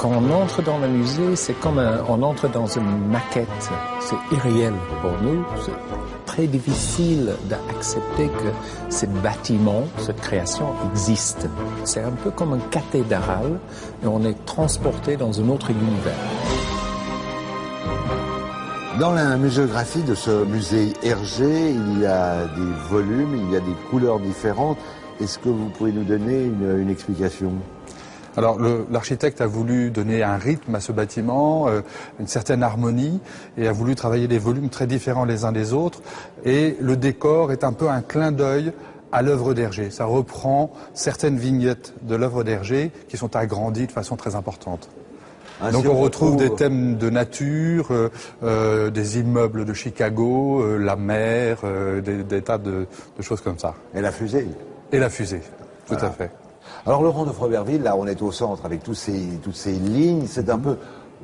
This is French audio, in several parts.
Quand on entre dans le musée, c'est comme on entre dans une maquette. C'est irréel pour nous. C'est très difficile d'accepter que ce bâtiment, cette création existe. C'est un peu comme une cathédrale et on est transporté dans un autre univers. Dans la muséographie de ce musée Hergé, il y a des volumes, il y a des couleurs différentes. Est-ce que vous pouvez nous donner une explication ? Alors l'architecte a voulu donner un rythme à ce bâtiment, une certaine harmonie, et a voulu travailler des volumes très différents les uns des autres. Et le décor est un peu un clin d'œil à l'œuvre d'Hergé. Ça reprend certaines vignettes de l'œuvre d'Hergé qui sont agrandies de façon très importante. Donc on retrouve des thèmes de nature, des immeubles de Chicago, la mer, des tas de choses comme ça. Et la fusée. Et la fusée, tout voilà. à fait. Alors Laurent de Froberville, là on est au centre avec toutes ces lignes, c'est un peu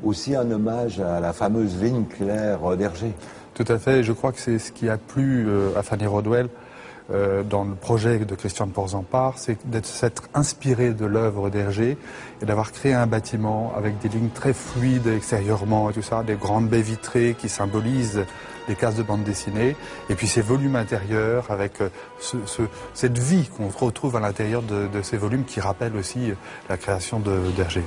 aussi un hommage à la fameuse ligne claire d'Hergé. Tout à fait, je crois que c'est ce qui a plu à Fanny Rodwell dans le projet de Christian de Porzampar, c'est de s'être inspiré de l'œuvre d'Hergé et d'avoir créé un bâtiment avec des lignes très fluides extérieurement et tout ça, des grandes baies vitrées qui symbolisent les cases de bande dessinée, et puis ces volumes intérieurs avec cette vie qu'on retrouve à l'intérieur de ces volumes qui rappellent aussi la création d'Hergé.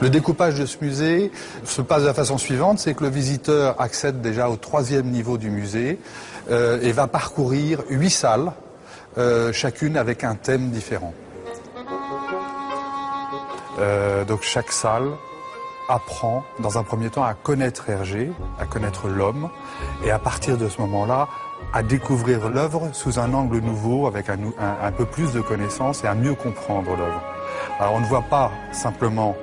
Le découpage de ce musée se passe de la façon suivante, c'est que le visiteur accède déjà au 3e niveau du musée et va parcourir 8 salles, chacune avec un thème différent. Donc chaque salle apprend dans un premier temps à connaître Hergé, à connaître l'homme, et à partir de ce moment-là, à découvrir l'œuvre sous un angle nouveau, avec un peu plus de connaissances et à mieux comprendre l'œuvre. Alors on ne voit pas simplement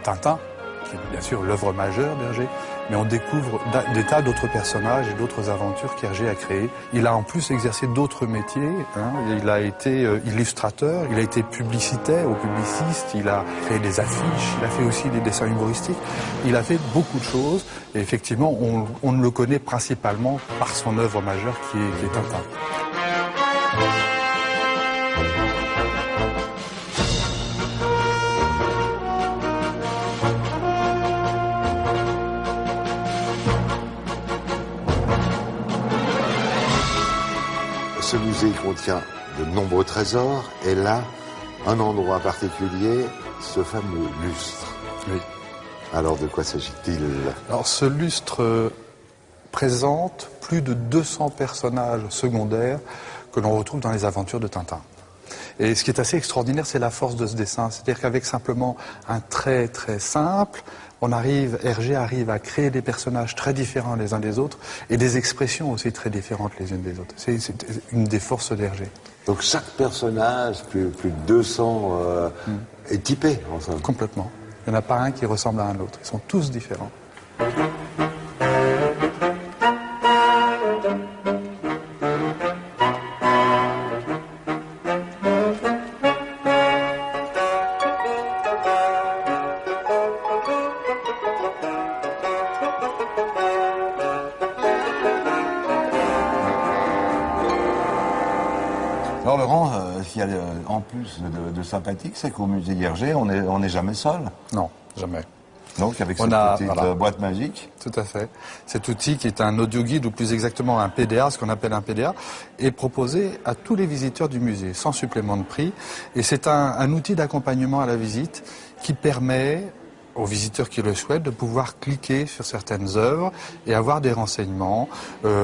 Tintin, qui est bien sûr l'œuvre majeure d'Hergé, mais on découvre des tas d'autres personnages et d'autres aventures qu'Hergé a créées. Il a en plus exercé d'autres métiers, hein. Il a été illustrateur, il a été publicitaire ou publiciste, il a créé des affiches, il a fait aussi des dessins humoristiques, il a fait beaucoup de choses, et effectivement on le connaît principalement par son œuvre majeure qui est Tintin. Ce musée contient de nombreux trésors, et là, un endroit particulier, ce fameux lustre. Oui. Alors de quoi s'agit-il ? Alors ce lustre présente plus de 200 personnages secondaires que l'on retrouve dans les aventures de Tintin. Et ce qui est assez extraordinaire, c'est la force de ce dessin. C'est-à-dire qu'avec simplement un trait très simple, Hergé arrive à créer des personnages très différents les uns des autres et des expressions aussi très différentes les unes des autres. C'est une des forces d'Hergé. Donc chaque personnage, plus de 200, est typé ensemble. Complètement. Il n'y en a pas un qui ressemble à un autre. Ils sont tous différents. Alors Laurent, ce qu'il y a en plus de sympathique, c'est qu'au musée Hergé, on n'est jamais seul. Non, jamais. Donc avec cette petite boîte magique. Tout à fait. Cet outil qui est un audio guide, ou plus exactement un PDA, ce qu'on appelle un PDA, est proposé à tous les visiteurs du musée, sans supplément de prix. Et c'est un outil d'accompagnement à la visite qui permet aux visiteurs qui le souhaitent de pouvoir cliquer sur certaines œuvres et avoir des renseignements,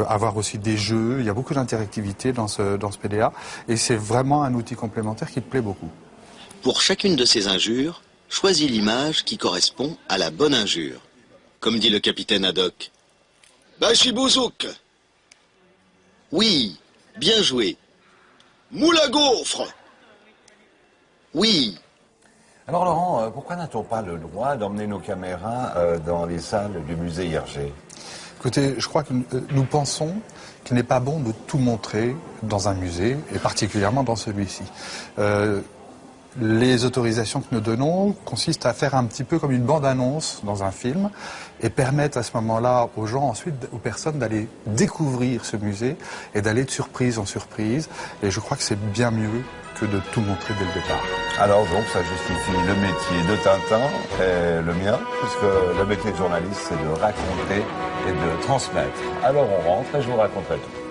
avoir aussi des jeux. Il y a beaucoup d'interactivité dans ce PDA, et c'est vraiment un outil complémentaire qui plaît beaucoup. Pour chacune de ces injures, choisis l'image qui correspond à la bonne injure. Comme dit le capitaine Haddock. Bachibouzouk. Oui, bien joué. Moule à gaufre. Oui. Alors Laurent, pourquoi n'a-t-on pas le droit d'emmener nos caméras dans les salles du musée Hergé ? Écoutez, je crois que nous pensons qu'il n'est pas bon de tout montrer dans un musée, et particulièrement dans celui-ci. Les autorisations que nous donnons consistent à faire un petit peu comme une bande-annonce dans un film et permettent à ce moment-là aux gens, ensuite aux personnes d'aller découvrir ce musée et d'aller de surprise en surprise. Et je crois que c'est bien mieux que de tout montrer dès le départ. Alors donc ça justifie le métier de Tintin et le mien, puisque le métier de journaliste c'est de raconter et de transmettre. Alors on rentre et je vous raconterai tout.